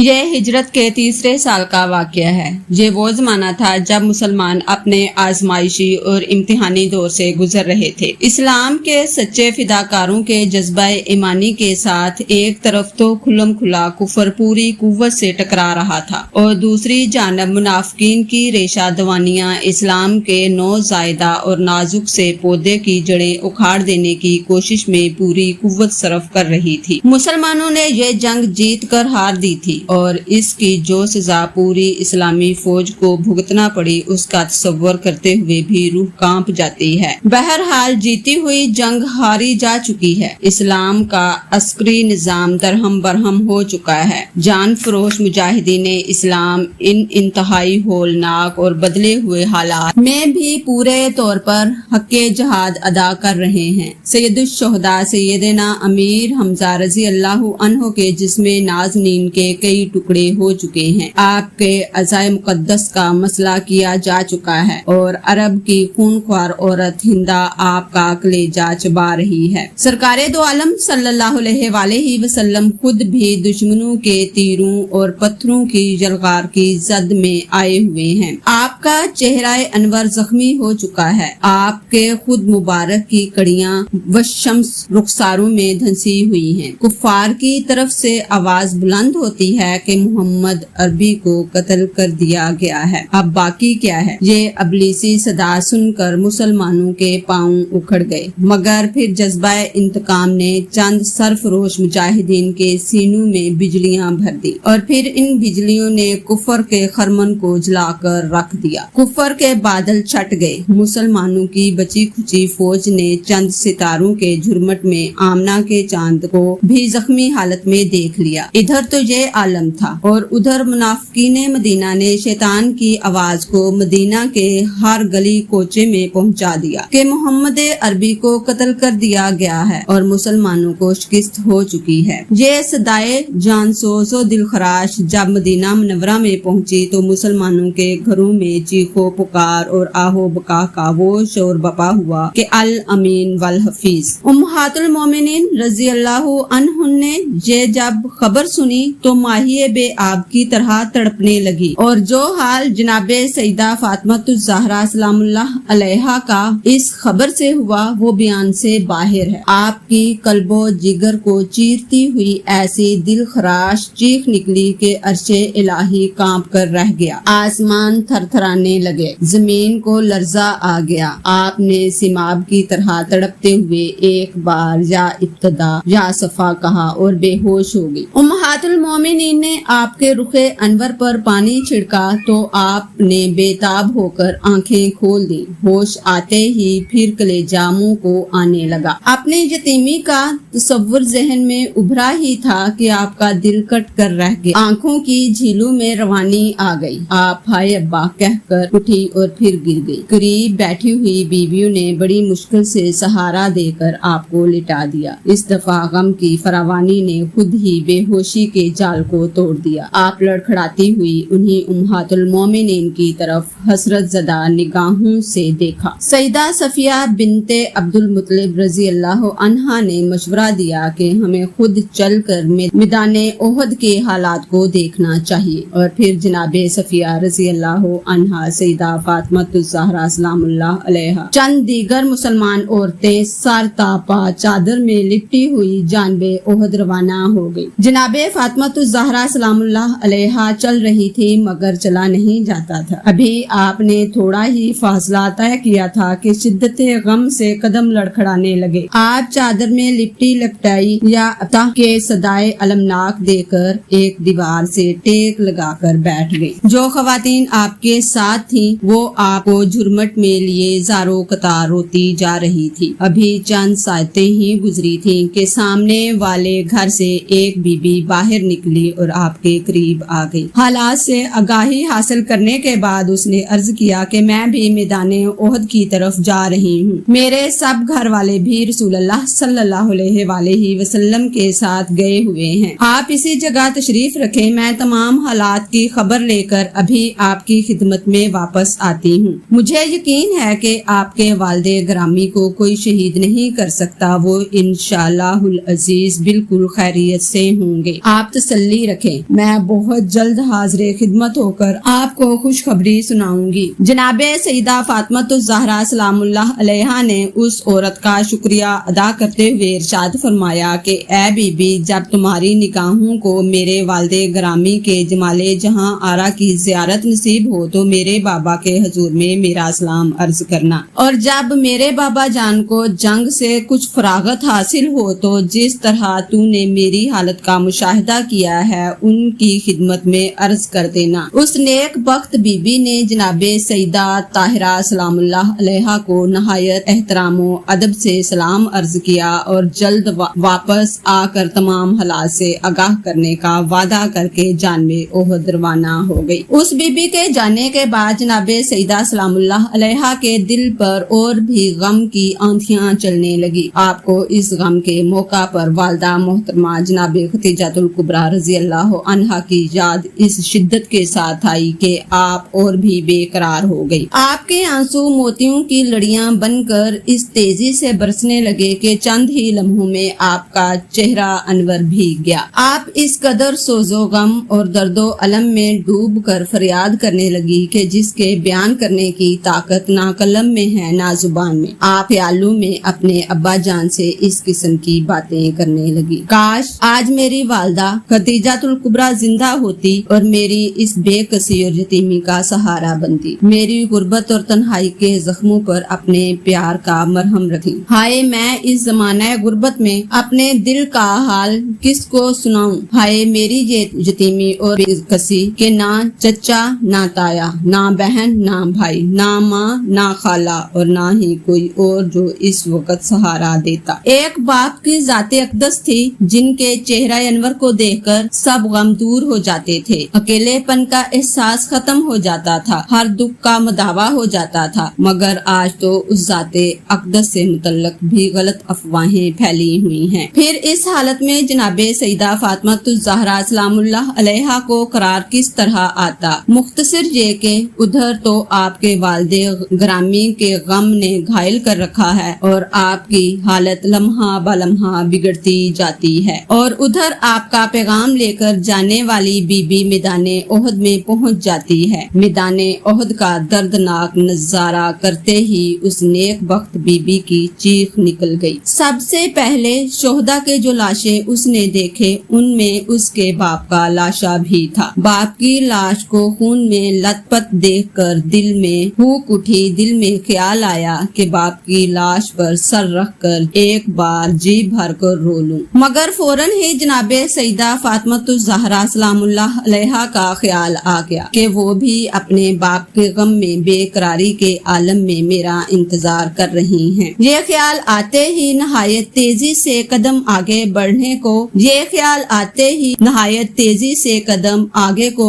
یہ ہجرت کے تیسرے سال کا واقعہ ہے۔ یہ وہ زمانہ تھا جب مسلمان اپنے آزمائشی اور امتحانی دور سے گزر رہے تھے۔ اسلام کے سچے فداکاروں کے جذبہ ایمانی کے ساتھ ایک طرف تو کھلم کھلا کفر پوری قوت سے ٹکرا رہا تھا اور دوسری جانب منافقین کی ریشہ دوانیاں اسلام کے نوزائیدہ اور نازک سے پودے کی جڑیں اکھاڑ دینے کی کوشش میں پوری قوت صرف کر رہی تھی۔ مسلمانوں نے یہ جنگ جیت کر ہار دی تھی اور اس کی جو سزا پوری اسلامی فوج کو بھگتنا پڑی اس کا تصور کرتے ہوئے بھی روح کانپ جاتی ہے۔ بہرحال جیتی ہوئی جنگ ہاری جا چکی ہے۔ اسلام کا عسکری نظام درہم برہم ہو چکا ہے۔ جان فروش مجاہدین اسلام ان انتہائی ہولناک اور بدلے ہوئے حالات میں بھی پورے طور پر حق جہاد ادا کر رہے ہیں۔ سید الشہداء سیدنا امیر حمزہ رضی اللہ عنہ کے جسم نازنین کے کئی ٹکڑے ہو چکے ہیں۔ آپ کے عزائے مقدس کا مسئلہ کیا جا چکا ہے اور عرب کی خونخوار عورت ہندا آپ کا کلیجہ چبا رہی ہے۔ سرکار دو عالم صلی اللہ علیہ وآلہ وسلم خود بھی دشمنوں کے تیروں اور پتھروں کی جلغار کی زد میں آئے ہوئے ہیں۔ آپ کا چہرہ انور زخمی ہو چکا ہے۔ آپ کے خود مبارک کی کڑیاں وشمس رخساروں میں دھنسی ہوئی ہیں۔ کفار کی طرف سے آواز بلند ہوتی ہے کہ محمد عربی کو قتل کر دیا گیا ہے، اب باقی کیا ہے؟ یہ ابلیسی صدا سن کر مسلمانوں کے پاؤں اکھڑ گئے، مگر پھر جذبہ انتقام نے چند سرفروش مجاہدین کے سینوں میں بجلیاں بھر دی اور پھر ان بجلیوں نے کفر کے خرمن کو جلا کر رکھ دیا۔ کفر کے بادل چھٹ گئے۔ مسلمانوں کی بچی کھچی فوج نے چند ستاروں کے جھرمٹ میں آمنہ کے چاند کو بھی زخمی حالت میں دیکھ لیا۔ ادھر تو یہ عالم تھا اور ادھر منافقین مدینہ نے شیطان کی آواز کو مدینہ کے ہر گلی کوچے میں پہنچا دیا کہ محمد عربی کو قتل کر دیا گیا ہے اور مسلمانوں کو شکست ہو چکی ہے۔ یہ صدائے جان سوز و دل خراش جب مدینہ منورہ میں پہنچی تو مسلمانوں کے گھروں میں چیخو پکار اور آہو بکا کا وہ شور بپا ہوا کہ الامین والحفیظ۔ امہات المومنین رضی اللہ عنہ نے یہ جب خبر سنی تو ماہی بے آب کی طرح تڑپنے لگی اور جو حال جناب سیدہ فاطمہ الزہرا سلام اللہ علیہا کا اس خبر سے ہوا وہ بیان سے باہر ہے۔ آپ کی قلب و جگر کو چیرتی ہوئی ایسی دل خراش چیخ نکلی کہ عرش الہی کانپ کر رہ گیا، آسمان تھر تھرانے لگے، زمین کو لرزہ آ گیا۔ آپ نے سماب کی طرح تڑپتے ہوئے ایک بار یا ابتدا یا صفا کہا اور بے ہوش ہو گئی۔ امہات المومنین نے آپ کے رخ انور پر پانی چھڑکا تو آپ نے بے تاب ہو کر آنکھیں کھول دی۔ ہوش آتے ہی پھر کلیجہ منہ کو آنے لگا۔ اپنی یتیمی کا تصور ذہن میں ابھرا ہی تھا کہ آپ کا دل کٹ کر رہ گیا، آنکھوں کی جھیلوں میں روانی آ گئی۔ آپ ہائے ابا کہہ کر اٹھی اور پھر گر گئی۔ قریب بیٹھی ہوئی بیویوں نے بڑی مشکل سے سہارا دے کر آپ کو لٹا دیا۔ اس دفعہ غم کی فراوانی نے خود ہی بے ہوشی کے جال کو توڑ دیا۔ آپ لڑکھڑاتی ہوئی انہیں امہات المومنین کی طرف حسرت زدہ نگاہوں سے دیکھا۔ سیدہ صفیہ بنت عبد المطلب رضی اللہ عنہا نے مشورہ دیا کہ ہمیں خود چل کر میدان احد کے حالات کو دیکھنا چاہیے، اور پھر جناب صفیہ رضی اللہ عنہا، سیدہ فاطمہ الزہرا سلام اللہ علیہا، چند دیگر مسلمان عورتیں سر تا پا چادر میں لپٹی ہوئی جانب احد روانہ ہو گئی۔ جناب فاطمہ الزہرا سلام اللہ علیہا چل رہی تھی مگر چلا نہیں جاتا تھا۔ ابھی آپ نے تھوڑا ہی فاصلہ طے کیا تھا کہ شدت غم سے قدم لڑکھڑانے لگے۔ آپ چادر میں لپٹی لپٹائی یا ابتہ کے صدائے المناک دے کر ایک دیوار سے ٹیک لگا کر بیٹھ گئی۔ جو خواتین آپ کے ساتھ تھیں وہ آپ کو جھرمٹ میں لیے زارو قطار روتی جا رہی تھی۔ ابھی چند ساعتیں ہی گزری تھیں کہ سامنے والے گھر سے ایک بی بی باہر نکلی اور آپ کے قریب آ گئی۔ حالات سے آگاہی حاصل کرنے کے بعد اس نے عرض کیا کہ میں بھی میدان احد کی طرف جا رہی ہوں، میرے سب گھر والے بھی رسول اللہ صلی اللہ علیہ وآلہ وسلم کے ساتھ گئے ہوئے ہیں، آپ اسی جگہ تشریف رکھیں، میں تمام حالات کی خبر لے کر ابھی آپ کی خدمت میں واپس آتی ہوں۔ مجھے یقین ہے کہ آپ کے والد گرامی کو کوئی شہید نہیں کر سکتا، وہ انشاءاللہ العزیز بالکل خیریت سے ہوں گے، آپ تسلی رکھیں، میں بہت جلد حاضر خدمت ہو کر آپ کو خوشخبری سناؤں گی۔ جناب سیدہ فاطمۃ الزہرا سلام اللہ علیہا نے اس عورت کا شکریہ ادا کرتے ہوئے ارشاد فرمایا کہ اے بی بی، جب تمہاری نگاہوں کو میرے والد گرامی کے جمال جہاں آرا کی زیارت نصیب ہو تو میرے بابا کے حضور میں میرا سلام عرض کرنا، اور جب میرے بابا جان کو جنگ سے کچھ فراغت حاصل ہو تو جس طرح تو نے میری حالت کا مشاہدہ کیا ہے ان کی خدمت میں عرض کر دینا۔ اس نیک بخت بی بی نے جناب سیدہ طاہرہ سلام اللہ علیہا کو نہایت احترام و ادب سے سلام عرض کیا اور جلد واپس آ کر تمام حالات سے آگاہ کرنے کا وعدہ کر کے جانب احد روانہ ہو گئی۔ اس بی بی کے جانے کے بعد جناب سیدہ سلام اللہ علیہا کے دل پر اور بھی غم کی آندھیاں چلنے لگی۔ آپ کو اس غم کے موقع پر والدہ محترمہ جناب ختیجہ الکبریٰ رضی اللہ عنہا کی یاد اس شدت کے ساتھ آئی کہ آپ اور بھی بے قرار ہو گئی۔ آپ کے آنسو موتیوں کی لڑیاں بن کر اس تیزی سے برسنے لگے کہ چند ہی لمحوں میں آپ کا چہرہ انور بھیگ گیا۔ آپ اس قدر سوز و غم اور درد و الم میں ڈوب کر فریاد کرنے لگی کہ جس کے بیان کرنے کی طاقت نہ قلم میں ہے نہ زبان میں۔ آپ خیالوں میں اپنے ابا جان سے اس قسم کی باتیں کرنے لگی، کاش آج میری والدہ ختیجہ الکبریٰ زندہ ہوتی اور میری اس بے کسی اور یتیمی کا سہارا بنتی، میری غربت اور تنہائی کے زخموں پر اپنے پیار کا مرہم رکھی۔ ہائے میں اس زمانہ غربت میں اپنے دل کا حال کس کو سناؤں، ہائے میری یتیمی اور بے کسی کہ نہ چچا نہ تایا، نہ بہن نہ بھائی، نہ ماں نہ خالہ اور نہ ہی کوئی اور جو اس وقت سہارا دیتا۔ ایک باپ کی ذات اقدس تھی جن کے چہرہ انور کو دیکھ کر سب غم دور ہو جاتے تھے، اکیلے پن کا احساس ختم ہو جاتا تھا، ہر دکھ کا مداوا ہو جاتا تھا، مگر آج تو اس ذات اقدس سے متعلق بھی غلط افواہیں پھیلی ہوئی ہیں۔ پھر اس حالت میں جناب سیدہ فاطمۃ الزہرا سلام اللہ علیہا کو قرار کس طرح آتا؟ مختصر یہ کہ ادھر تو آپ کے والد گرامی کے غم نے گھائل کر رکھا ہے اور آپ کی حالت لمحہ بلمحہ بگڑتی جاتی ہے، اور ادھر آپ کا پیغام لے کر جانے والی بی بی میدان احد میں پہنچ جاتی ہے۔ میدان احد کا دردناک نظارہ کرتے ہی اس نیک بخت بی بی کی چیخ نکل گئی۔ سب سے پہلے شہداء کے جو لاشیں اس نے دیکھے ان میں اس کے باپ کا لاشا بھی تھا۔ باپ کی لاش کو خون میں لت پت دیکھ کر دل میں ہوک اٹھی، دل میں خیال آیا کہ باپ کی لاش پر سر رکھ کر ایک بار جی بھر کر رو لوں، مگر فوراً ہی جناب سیدہ فاطمۃ الزہرا سلام اللہ علیہا کا خیال آ گیا کہ وہ بھی اپنے باپ کے غم میں بے قراری کے عالم میں میرا انتظار کر رہی ہیں۔ یہ خیال آتے ہی نہایت تیزی سے قدم آگے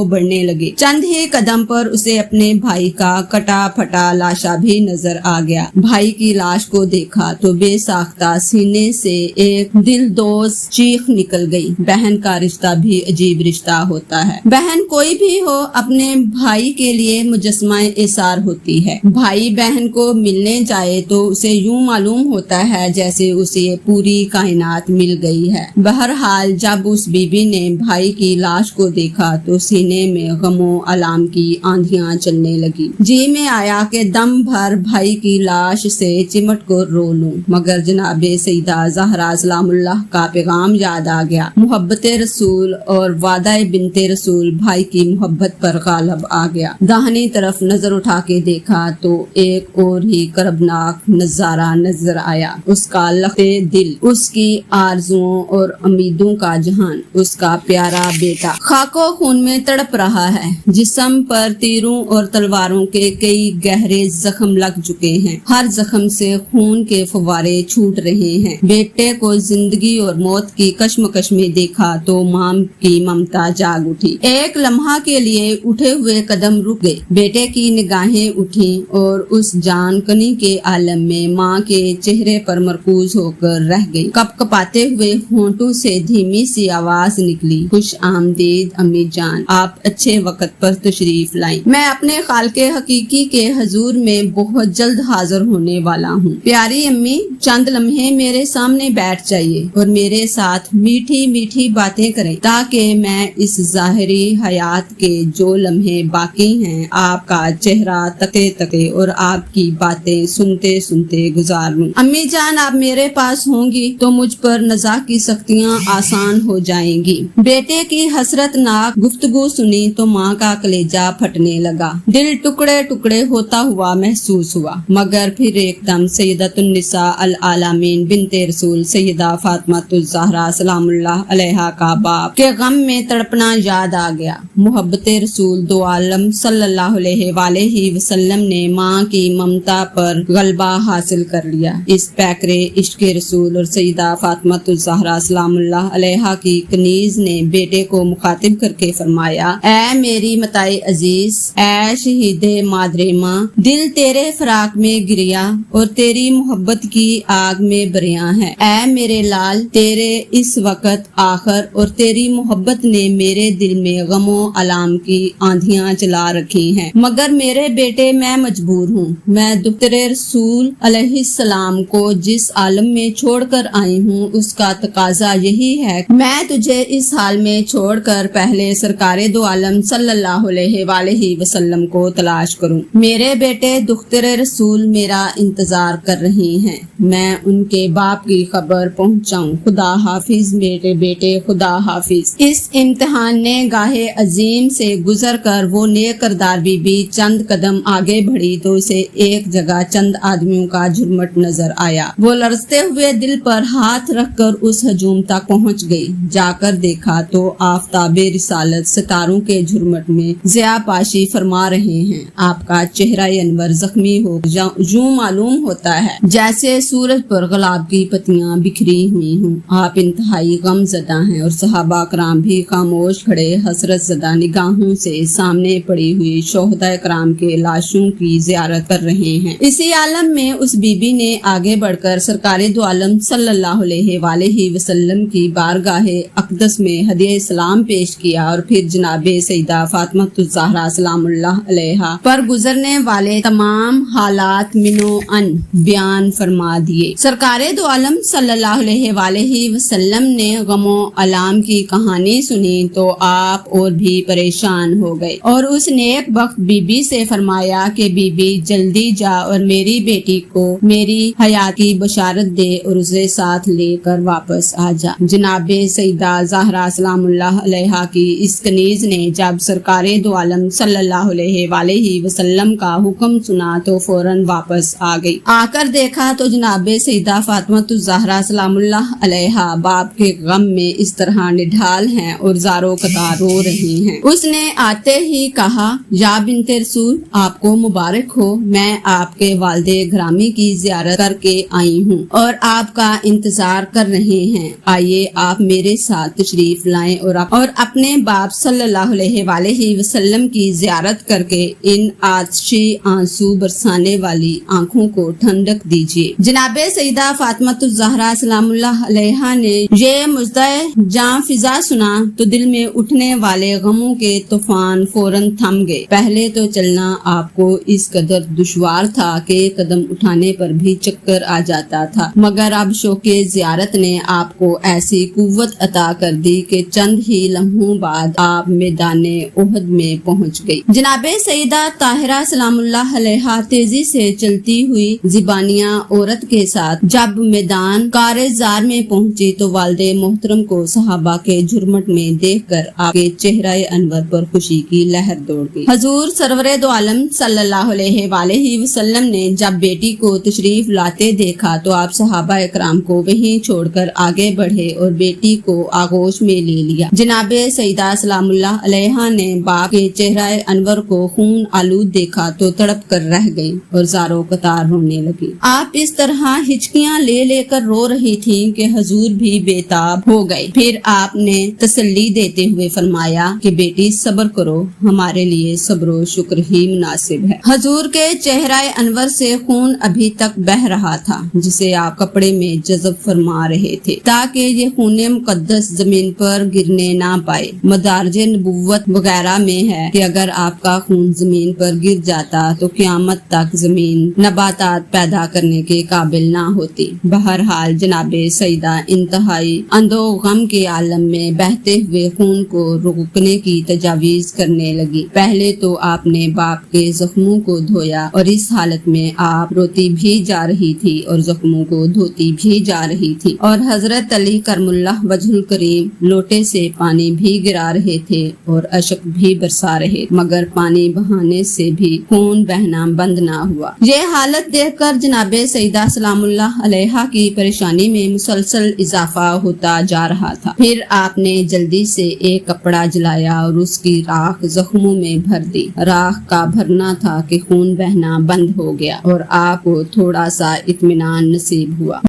بڑھنے لگے۔ چند ہی قدم پر اسے اپنے بھائی کا کٹا پھٹا لاشا بھی نظر آ گیا۔ بھائی کی لاش کو دیکھا تو بے ساختہ سینے سے ایک دل دوز چیخ نکل گئی۔ بہن کا رشتہ بھی عجیب رشتہ ہوتا ہے، بہن کوئی بھی ہو اپنے بھائی کے لیے مجسمہ ایثار ہوتی ہے۔ بھائی بہن کو ملنے جائے تو اسے یوں معلوم ہوتا ہے جیسے اسے پوری کائنات مل گئی ہے۔ بہرحال جب اس بی بی نے بھائی کی لاش کو دیکھا تو سینے میں غم و الام کی آندھیاں چلنے لگی۔ جی میں آیا کہ دم بھر بھائی کی لاش سے چمٹ کر رو لوں، مگر جناب سیدہ زہرا سلام اللہ کا پیغام یاد آ گیا۔ محبت رسول اور وعدہ بنت رسول بھائی کی محبت پر غالب آ گیا۔ داہنی طرف نظر اٹھا کے دیکھا تو ایک اور ہی کربناک نظارہ نظر آیا۔ اس کا لختے دل، اس کی آرزوؤں اور امیدوں کا جہان، اس کا پیارا بیٹا خاک و خون میں تڑپ رہا ہے۔ جسم پر تیروں اور تلواروں کے کئی گہرے زخم لگ چکے ہیں، ہر زخم سے خون کے فوارے چھوٹ رہے ہیں۔ بیٹے کو زندگی اور موت کی کشمکش میں دیکھا تو ماں کی ممتا جاگ اٹھی۔ ایک لمحہ کے لیے اٹھے ہوئے قدم رک گئے، بیٹے کی نگاہیں اٹھیں اور اس جان کنی کے عالم میں ماں کے چہرے پر مرکوز ہو کر رہ گئی۔ کپ کپاتے ہوئے ہونٹوں سے دھیمی سی آواز نکلی، خوش آمدید امی جان، آپ اچھے وقت پر تشریف لائیں۔ میں اپنے خالق حقیقی کے حضور میں بہت جلد حاضر ہونے والا ہوں۔ پیاری امی، چند لمحے میرے سامنے بیٹھ جائیے اور میرے ساتھ میٹھی میٹھی باتیں کریں تاکہ میں اس ظاہری حیات کے جو لمحے باقی ہیں آپ کا چہرہ تکے تکے اور آپ کی باتیں سنتے سنتے گزار لوں۔ امی جان آپ میرے پاس ہوں گی تو مجھ پر نزاع کی سختیاں آسان ہو جائیں گی۔ بیٹے کی حسرت ناک گفتگو سنی تو ماں کا کلیجہ پھٹنے لگا، دل ٹکڑے ٹکڑے ہوتا ہوا محسوس ہوا، مگر پھر ایک دم سیدۃ النساء العالمین بنت رسول سیدہ فاطمہ الزہرا سلام اللہ علیہا کا باپ کے غم میں تڑپنا یاد آ گیا۔ محبت رسول دو عالم صلی اللہ علیہ وآلہ وسلم نے ماں کی ممتا پر غلبہ حاصل کر لیا۔ اس پیکرے عشق رسول اور سیدہ فاطمہ الزہرا سلام اللہ علیہا کی کنیز نے بیٹے کو مخاطب کر کے فرمایا، اے میری متائے عزیز، اے شہید مادر ماں، دل تیرے فراق میں گریا اور تیری محبت کی آگ میں بریاں ہے۔ اے میرے لال، تیرے اس وقت آخر اور تیری محبت نے میرے دل میں غم و الام کی آندھیاں چلا رکھی ہیں، مگر میرے بیٹے میں مجبور ہوں۔ میں دختر رسول علیہ السلام کو جس عالم میں چھوڑ کر آئی ہوں اس کا تقاضا یہی ہے میں تجھے اس حال میں چھوڑ کر پہلے سرکار دو عالم صلی اللہ علیہ وآلہ وسلم کو تلاش کروں۔ میرے بیٹے دختر رسول میرا انتظار کر رہی ہیں، میں ان کے باپ کی خبر پہنچاؤں۔ خدا حافظ میرے بیٹے، خدا حافظ۔ اس امتحان نے گاہے عظیم سے گزر کر وہ نیک کردار بی بی چند قدم آگے بڑھی تو اسے ایک جگہ چند آدمیوں کا جھرمٹ نظر آیا۔ وہ لرزتے ہوئے دل پر ہاتھ رکھ کر اس ہجوم تک پہنچ گئی۔ جا کر دیکھا تو آفتاب رسالت ستاروں کے جھرمٹ میں ضیاء پاشی فرما رہے ہیں۔ آپ کا چہرہ انور زخمی ہو یوں معلوم ہوتا ہے جیسے سورج پر گلاب کی پتیاں بکھری ہوئی ہوں۔ آپ انتہائی غم زدہ ہیں اور صحابہ کرام بھی خاموش کھڑے حسرت زدہ نگاہوں سے سامنے پڑی ہوئی شہداء کرام کے لاشوں کی زیارت کر رہے ہیں۔ اسی عالم میں اس بی بی نے آگے بڑھ کر سرکار دو عالم صلی اللہ علیہ وآلہ وسلم کی بارگاہ اقدس میں ہدیہ سلام پیش کیا اور پھر جناب سیدہ فاطمہ الزہرا سلام اللہ علیہا پر گزرنے والے تمام حالات منو ان بیان فرما دیے۔ سرکار دو عالم صلی اللہ علیہ وآلہ وسلم نے غم و الام کی کہانی سنی تو آپ اور بھی پریشان ہو گئے اور اس نیک بخت بی بی سے فرمایا کہ بی بی جلدی جا اور میری بیٹی کو میری حیات کی بشارت دے اور اسے ساتھ لے کر واپس آ جا۔ جناب سیدہ زہرا سلام اللہ علیہا کی اس کنیز نے جب سرکار دو عالم صلی اللہ علیہ وآلہ وسلم کا حکم سنا تو فوراً واپس آ گئی۔ آ کر دیکھا تو جناب سیدہ فاطمہ الزہرا سلام اللہ علیہا باپ کے غم میں اس طرح نڈھال ہیں اور زارو قطار رو رہی ہیں۔ اس نے آتے ہی کہا، یا بنت رسول، آپ کو مبارک ہو، میں آپ کے والد گرامی کی زیارت کر کے آئی ہوں اور آپ کا انتظار کر رہے ہیں۔ آئیے آپ میرے ساتھ تشریف لائیں اور اپنے باپ صلی اللہ علیہ وآلہ وسلم کی زیارت کر کے ان آتشی آنسو برسانے والی آنکھوں کو ٹھنڈک دیجیے۔ جناب سیدہ فاطمہ الزہرا سلام اللہ علیہا نے یہ مجدہ جاں فضا سنا تو دل میں اٹھنے والے غموں کے طوفان فوراً تھم گئے۔ پہلے تو چلنا آپ کو اس قدر دشوار تھا کہ قدم اٹھانے پر بھی چکر آ جاتا تھا، مگر اب شوق زیارت نے آپ کو ایسی قوت عطا کر دی کہ چند ہی لمحوں بعد آپ میدان احد میں پہنچ گئی۔ جناب سیدہ طاہرہ سلام اللہ علیہا تیزی سے چلتی ہوئی زبانیاں عورت کے ساتھ جب میدان کارزار میں پہنچی تو والد محترم کو صحابہ کے جھرمٹ میں دیکھ کر آپ کے چہرہ انور پر خوشی کی لہر دوڑ گئی۔ حضور سرور دو عالم صلی اللہ علیہ وآلہ وسلم نے جب بیٹی کو تشریف لاتے دیکھا تو آپ صحابہ اکرام کو وہیں چھوڑ کر آگے بڑھے اور بیٹی کو آغوش میں لے لیا۔ جناب سیدہ سلام اللہ علیہا نے باپ کے چہرہ انور کو خون آلود دیکھا تو تڑپ کر رہ گئی اور زارو قطار رونے لگی۔ آپ اس طرح ہچکیاں لے لے کر رو رہی تھیں کہ حضور بھی بےتاب ہو گئے۔ پھر آپ نے تسلی دیتے ہوئے فرمایا کہ بیٹی صبر کرو، ہمارے لیے صبر و شکر ہی مناسب ہے۔ حضور کے چہرہ انور سے خون ابھی تک بہ رہا تھا جسے آپ کپڑے میں جذب فرما رہے تھے تاکہ یہ خون مقدس زمین پر گرنے نہ پائے۔ مدارج نبوت وغیرہ میں ہے کہ اگر آپ کا خون زمین پر گر جاتا تو قیامت تک زمین نباتات پیدا کرنے کے قابل نہ ہوتی۔ بہرحال جناب سیدہ انتہائی اندو غم کے عالم میں بہتے ہوئے خون کو روکنے کی تجاویز کرنے لگی۔ پہلے تو آپ نے باپ کے زخموں کو دھویا اور اس حالت میں آپ روتی بھی جا رہی تھی اور زخموں کو دھوتی بھی جا رہی تھی، اور حضرت علی کرم اللہ وجہ الکریم لوٹے سے پانی بھی گرا رہے تھے اور اشک بھی برسا رہے، مگر پانی بہانے سے بھی خون بہنا بند نہ ہوا۔ یہ حالت دیکھ کر جناب سیدہ سلام اللہ علیہا کی پریشانی میں مسلسل اضافہ ہوتا جا رہا تھا۔ پھر آپ نے جلدی سے ایک کپڑا جلایا اور اس کی راکھ زخموں میں بھر دی۔ راکھ کا بھرنا تھا کہ خون بہنا بند ہو گیا اور آپ کو تھوڑا سا اطمینان نصیب ہوا۔